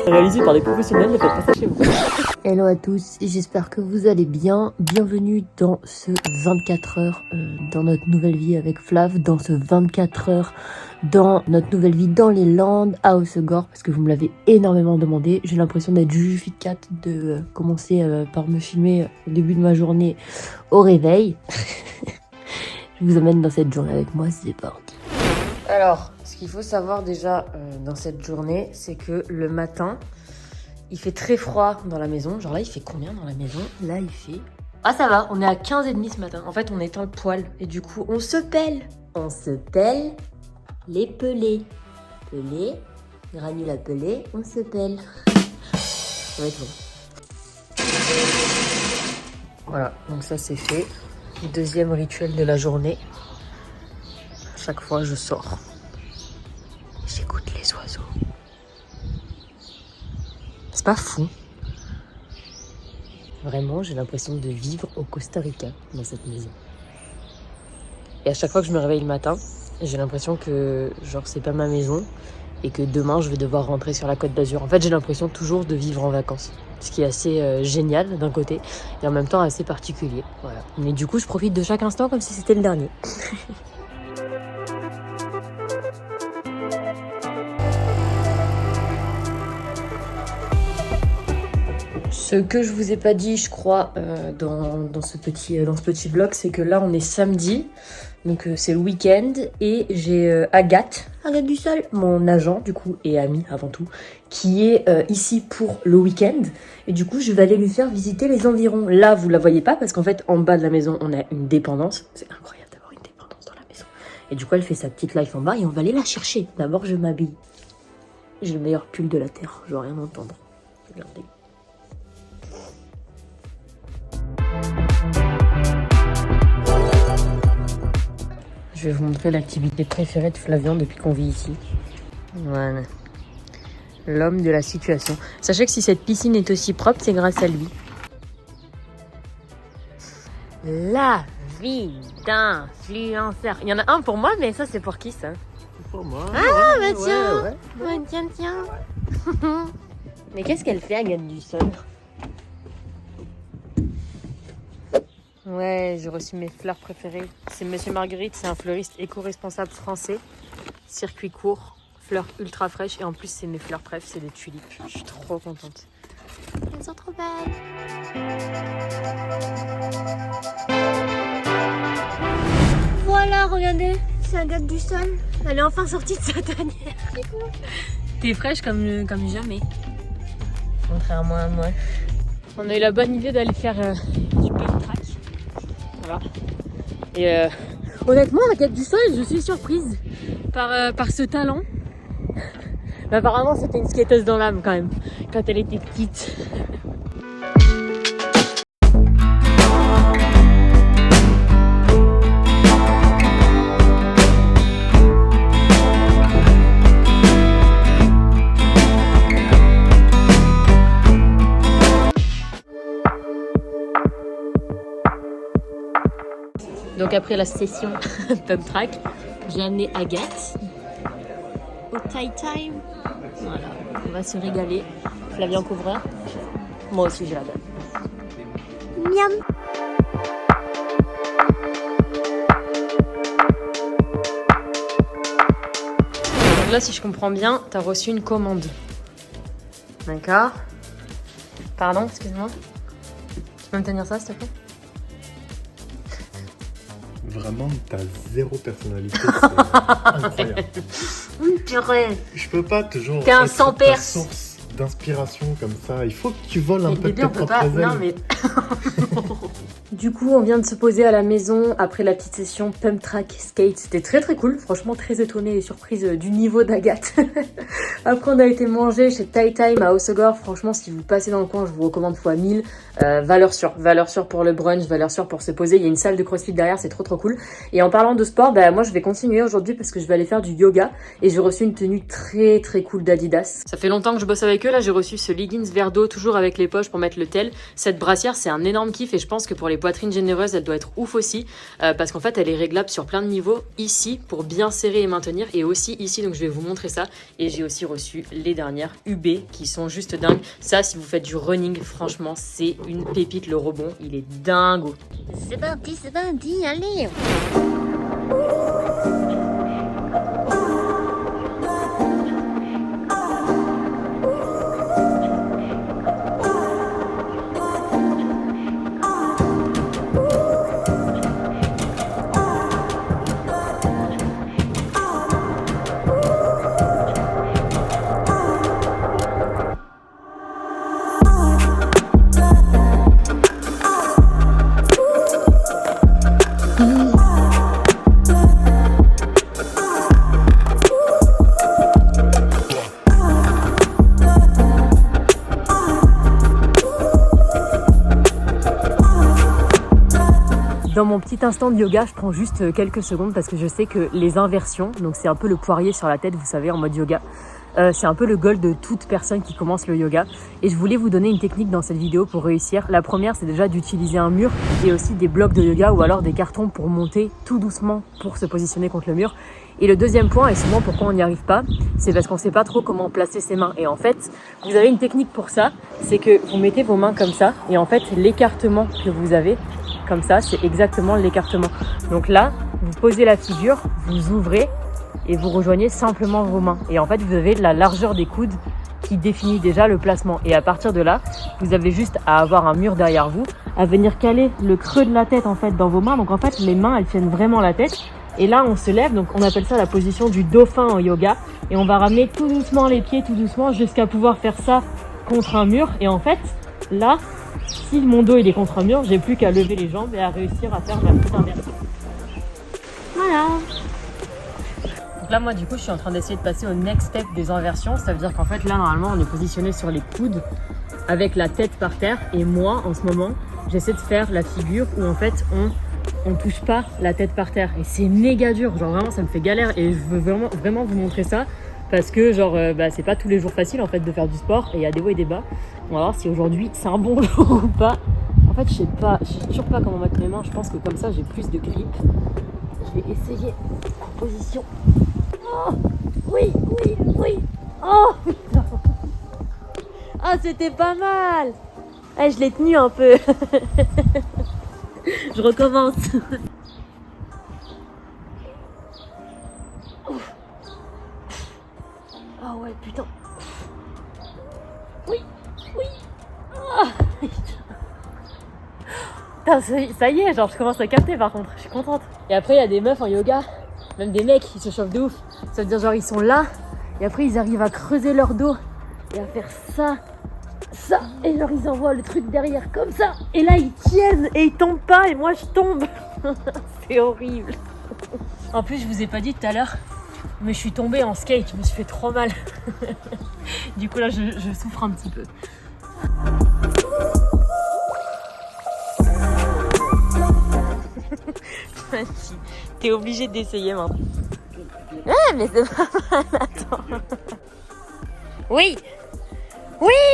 Réalisé par des professionnels, ne faites pas ça chez vous. Hello à tous, j'espère que vous allez bien. Bienvenue dans ce 24 heures dans notre nouvelle vie avec Flav, dans ce 24 heures dans notre nouvelle vie dans les Landes à Hossegor, parce que vous me l'avez énormément demandé. J'ai l'impression d'être Juju 4 de commencer par me filmer au début de ma journée au réveil. Je vous emmène dans cette journée avec moi, c'est parti. Alors, ce qu'il faut savoir déjà dans cette journée, c'est que le matin, il fait très froid dans la maison. Genre là, il fait combien dans la maison? Là, il fait... Ah, ça va, on est à 15,5 ce matin. En fait, on éteint le poêle et du coup, on se pèle. On se pèle les pelés. Pelés, granule à peler, on se pèle. Ça va être bon. Voilà, donc ça, c'est fait. Deuxième rituel de la journée. Chaque fois, je sors. J'écoute les oiseaux. C'est pas fou. Vraiment, j'ai l'impression de vivre au Costa Rica dans cette maison. Et à chaque fois que je me réveille le matin, j'ai l'impression que genre c'est pas ma maison et que demain je vais devoir rentrer sur la Côte d'Azur. En fait, j'ai l'impression toujours de vivre en vacances. Ce qui est assez génial d'un côté et en même temps assez particulier. Voilà. Mais du coup, je profite de chaque instant comme si c'était le dernier. Ce que je vous ai pas dit, je crois, dans ce petit vlog, c'est que là, on est samedi, donc c'est le week-end, et j'ai Agathe Dussol, mon agent, du coup, et amie avant tout, qui est ici pour le week-end, et du coup, je vais aller lui faire visiter les environs. Là, vous la voyez pas, parce qu'en fait, en bas de la maison, on a une dépendance. C'est incroyable d'avoir une dépendance dans la maison. Et du coup, elle fait sa petite life en bas, et on va aller la chercher. D'abord, je m'habille. J'ai le meilleur pull de la Terre, je veux rien entendre. Regardez. Je vais vous montrer l'activité préférée de Flavien depuis qu'on vit ici. Voilà. L'homme de la situation. Sachez que si cette piscine est aussi propre, c'est grâce à lui. La vie d'influenceur. Il y en a un pour moi, mais ça c'est pour qui ça? Pour moi. Ah bah tiens, ouais. tiens. Mais qu'est-ce qu'elle fait, Agathe Dussol? Ouais, j'ai reçu mes fleurs préférées. C'est Monsieur Marguerite, c'est un fleuriste éco-responsable français. Circuit court, fleurs ultra fraîches. Et en plus, c'est mes fleurs préférées, c'est des tulipes. Je suis trop contente. Elles sont trop belles. Voilà, regardez, c'est Agathe Dussol. Elle est enfin sortie de sa tanière. T'es fraîche comme jamais. Contrairement à moi. On a eu la bonne idée d'aller faire du pump track. Voilà. Et honnêtement, Agathe Dussol, je suis surprise par ce talent. Mais apparemment, c'était une skateuse dans l'âme quand même, quand elle était petite. Donc après la session pump track, j'ai amené Agathe au Thai Time. Voilà, on va se régaler. Flavien couvreur. Moi aussi j'ai la dalle. Miam. Donc là, si je comprends bien, t'as reçu une commande. D'accord. Pardon, excuse-moi. Tu peux me tenir ça, s'il te plaît? Vraiment, t'as zéro personnalité, c'est incroyable. Purée. Je peux pas toujours T'es un être sans ta perse. source d'inspiration comme ça. Il faut que tu voles un peu de Bébé, tes on peut propres pas. ailes. Non, mais. Du coup, on vient de se poser à la maison après la petite session pump track skate. C'était très très cool. Franchement, très étonnée et surprise du niveau d'Agathe. Après, on a été manger chez Thai Time à Hossegor. Franchement, si vous passez dans le coin, je vous recommande x1000. Valeur sûre pour le brunch, valeur sûre pour se poser. Il y a une salle de crossfit derrière, c'est trop trop cool. Et en parlant de sport, bah, moi je vais continuer aujourd'hui parce que je vais aller faire du yoga. Et j'ai reçu une tenue très très cool d'Adidas. Ça fait longtemps que je bosse avec eux. Là, j'ai reçu ce leggings vert d'eau, toujours avec les poches pour mettre le tel. Cette brassière, c'est un énorme kiff et je pense que pour les poitrine généreuse, elle doit être ouf aussi, parce qu'en fait, elle est réglable sur plein de niveaux, ici, pour bien serrer et maintenir, et aussi ici, donc je vais vous montrer ça. Et j'ai aussi reçu les dernières UB, qui sont juste dingues. Ça, si vous faites du running, franchement, c'est une pépite, le rebond, il est dingo. C'est parti, allez. Dans mon petit instant de yoga, je prends juste quelques secondes parce que je sais que les inversions, donc c'est un peu le poirier sur la tête, vous savez, en mode yoga, c'est un peu le goal de toute personne qui commence le yoga. Et je voulais vous donner une technique dans cette vidéo pour réussir. La première, c'est déjà d'utiliser un mur et aussi des blocs de yoga ou alors des cartons pour monter tout doucement pour se positionner contre le mur. Et le deuxième point, et souvent pourquoi on n'y arrive pas, c'est parce qu'on ne sait pas trop comment placer ses mains. Et en fait, vous avez une technique pour ça, c'est que vous mettez vos mains comme ça et en fait, l'écartement que vous avez, comme ça, c'est exactement l'écartement. Donc là, vous posez la figure, vous ouvrez et vous rejoignez simplement vos mains. Et en fait, vous avez la largeur des coudes qui définit déjà le placement. Et à partir de là, vous avez juste à avoir un mur derrière vous, à venir caler le creux de la tête en fait dans vos mains. Donc en fait, les mains, elles tiennent vraiment la tête. Et là, on se lève, donc on appelle ça la position du dauphin en yoga. Et on va ramener tout doucement les pieds, tout doucement, jusqu'à pouvoir faire ça contre un mur. Et en fait, là, si mon dos il est contre un mur, j'ai plus qu'à lever les jambes et à réussir à faire ma petite inversion. Voilà. Donc là, moi, du coup, je suis en train d'essayer de passer au next step des inversions. Ça veut dire qu'en fait, là, normalement, on est positionné sur les coudes avec la tête par terre. Et moi, en ce moment, j'essaie de faire la figure où en fait, on touche pas la tête par terre. Et c'est méga dur. Genre, vraiment, ça me fait galère. Et je veux vraiment vous montrer ça. Parce que, genre, c'est pas tous les jours facile, en fait, de faire du sport. Et il y a des hauts et des bas. On va voir si aujourd'hui, c'est un bon jour ou pas. En fait, je sais toujours pas comment mettre mes mains. Je pense que comme ça, j'ai plus de grip. Je vais essayer en position. Oh, oui. Oh, putain. Ah, c'était pas mal. Eh, je l'ai tenu un peu. Je recommence. Ah ouais, putain. Oui. Ah, putain, ça y est, genre je commence à capter par contre, je suis contente. Et après il y a des meufs en yoga, même des mecs qui se chauffent de ouf. Ça veut dire genre ils sont là, et après ils arrivent à creuser leur dos et à faire ça, et genre ils envoient le truc derrière comme ça. Et là ils tiennent et ils tombent pas et moi je tombe. C'est horrible. En plus je vous ai pas dit tout à l'heure, mais je suis tombée en skate, je me suis fait trop mal. Du coup là je souffre un petit peu. T'es obligé d'essayer maintenant. Ah mais c'est pas mal, attends. Oui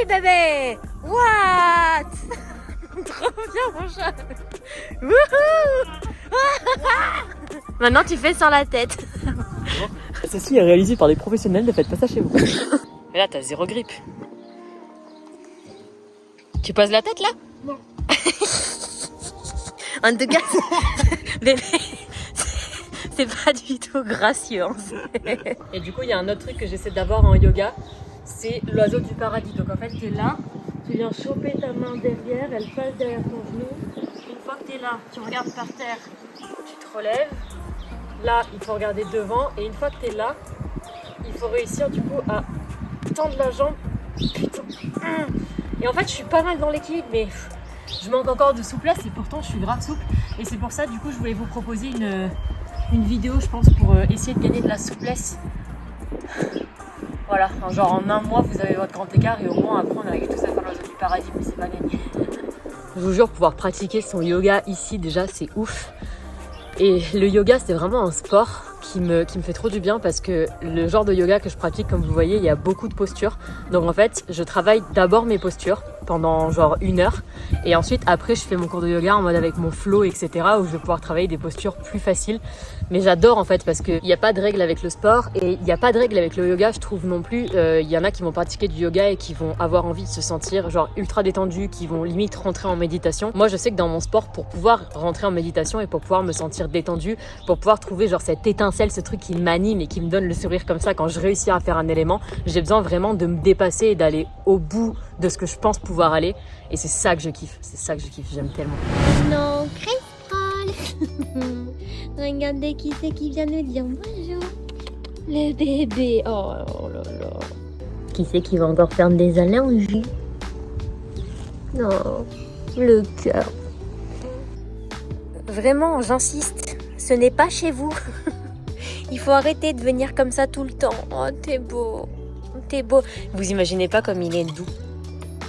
bébé. What? Trop bien mon chat. Maintenant tu fais sur la tête. Ceci est réalisé par des professionnels, ne faites pas ça chez vous. Mais là t'as zéro grippe. Tu poses la tête là? Non. En tout cas, bébé, c'est pas du tout gracieux. Et du coup, il y a un autre truc que j'essaie d'avoir en yoga, c'est l'oiseau du paradis. Donc en fait, tu es là, tu viens choper ta main derrière, elle passe derrière ton genou. Une fois que tu es là, tu regardes par terre, tu te relèves. Là, il faut regarder devant. Et une fois que tu es là, il faut réussir du coup à tendre la jambe. Putain. Et en fait, je suis pas mal dans l'équilibre, mais je manque encore de souplesse et pourtant je suis grave souple. Et c'est pour ça, du coup, je voulais vous proposer une vidéo, je pense, pour essayer de gagner de la souplesse. Voilà, genre en un mois, vous avez votre grand écart et au moins après, on arrive tous à faire l'oiseau du paradis, mais c'est pas gagné. Je vous jure, pouvoir pratiquer son yoga ici, déjà, c'est ouf. Et le yoga, c'est vraiment un sport qui me fait trop du bien parce que le genre de yoga que je pratique, comme vous voyez, il y a beaucoup de postures. Donc en fait, je travaille d'abord mes postures pendant genre 1 heure. Et ensuite, après, je fais mon cours de yoga en mode avec mon flow, etc. où je vais pouvoir travailler des postures plus faciles. Mais j'adore en fait parce qu'il n'y a pas de règle avec le sport et il n'y a pas de règle avec le yoga, je trouve non plus. Il y en a qui vont pratiquer du yoga et qui vont avoir envie de se sentir genre ultra détendu, qui vont limite rentrer en méditation. Moi, je sais que dans mon sport, pour pouvoir rentrer en méditation et pour pouvoir me sentir détendu, pour pouvoir trouver genre cette étincelle, ce truc qui m'anime et qui me donne le sourire comme ça quand je réussis à faire un élément, j'ai besoin vraiment de me dépasser et d'aller au bout de ce que je pense pouvoir aller. Et c'est ça que je kiffe, j'aime tellement. Non, Crystal. Regardez qui c'est qui vient nous dire bonjour. Le bébé. Oh là là. Qui c'est qui va encore faire des allergies? Non, le cœur. Vraiment, j'insiste, ce n'est pas chez vous. Il faut arrêter de venir comme ça tout le temps. Oh, t'es beau. T'es beau. Vous imaginez pas comme il est doux.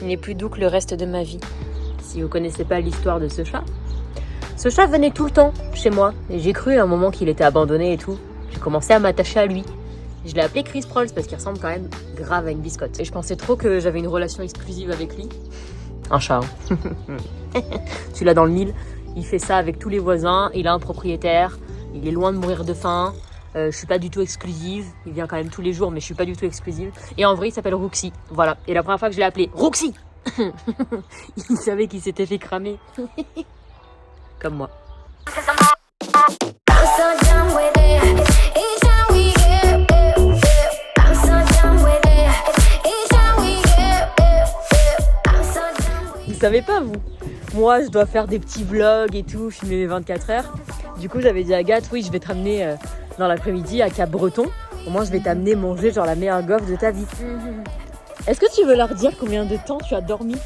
Il est plus doux que le reste de ma vie. Si vous connaissez pas l'histoire de ce chat venait tout le temps chez moi. Et j'ai cru à un moment qu'il était abandonné et tout. J'ai commencé à m'attacher à lui. Je l'ai appelé Chris Prolls parce qu'il ressemble quand même grave à une biscotte. Et je pensais trop que j'avais une relation exclusive avec lui. Un chat. Hein. Celui-là dans le Nil, il fait ça avec tous les voisins. Il a un propriétaire. Il est loin de mourir de faim. Je suis pas du tout exclusive. Il vient quand même tous les jours, mais je suis pas du tout exclusive. Et en vrai, il s'appelle Roxy. Voilà. Et la première fois que je l'ai appelé Roxy, il savait qu'il s'était fait cramer. Comme moi. Vous savez pas, vous? Moi, je dois faire des petits vlogs et tout, filmer mes 24 heures. Du coup, j'avais dit à Agathe, oui, je vais te ramener dans l'après-midi à Cap-Breton. Au moins, je vais t'amener manger genre la meilleure gaufre de ta vie. Est-ce que tu veux leur dire combien de temps tu as dormi?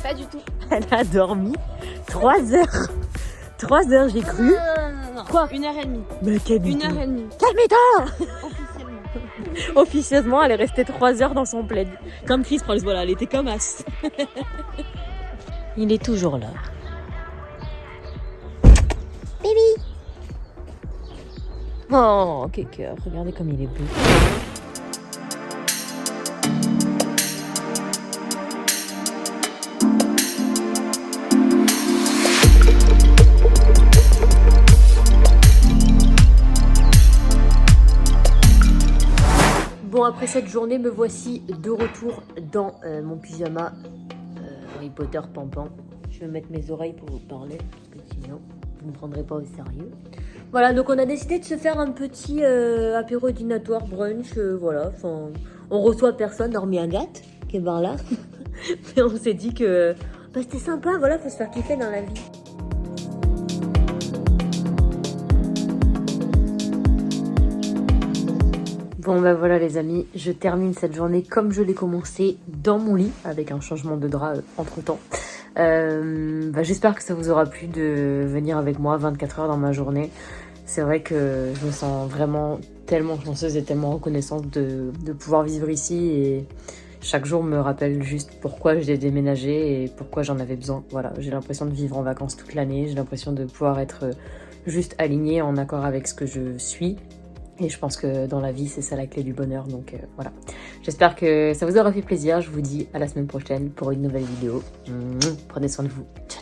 Pas du tout. Elle a dormi 3 heures. 3 heures, j'ai cru. Non. Quoi? 1h30. Mais quelle 1h30. Calme-toi! Officiellement. Officieusement, elle est restée 3 heures dans son plaid. Comme Chris Prolls, voilà, elle était comme as. Il est toujours là. Baby. Oh, quel cœur. Regardez comme il est beau. Bon, après cette journée, me voici de retour dans mon pyjama Harry Potter Pampan. Je vais mettre mes oreilles pour vous parler, parce que sinon, vous ne me prendrez pas au sérieux. Voilà, donc on a décidé de se faire un petit apéro dînatoire brunch, voilà. Enfin, on reçoit personne, hormis Agathe, qui est par là. Mais on s'est dit que bah, c'était sympa, voilà, faut se faire kiffer dans la vie. Bon bah voilà les amis, je termine cette journée comme je l'ai commencé dans mon lit avec un changement de drap entre temps. J'espère que ça vous aura plu de venir avec moi 24 heures dans ma journée. C'est vrai que je me sens vraiment tellement chanceuse et tellement reconnaissante de pouvoir vivre ici et chaque jour me rappelle juste pourquoi j'ai déménagé et pourquoi j'en avais besoin. Voilà, j'ai l'impression de vivre en vacances toute l'année, j'ai l'impression de pouvoir être juste alignée en accord avec ce que je suis. Et je pense que dans la vie, c'est ça la clé du bonheur. Donc voilà. J'espère que ça vous aura fait plaisir. Je vous dis à la semaine prochaine pour une nouvelle vidéo. Prenez soin de vous. Ciao.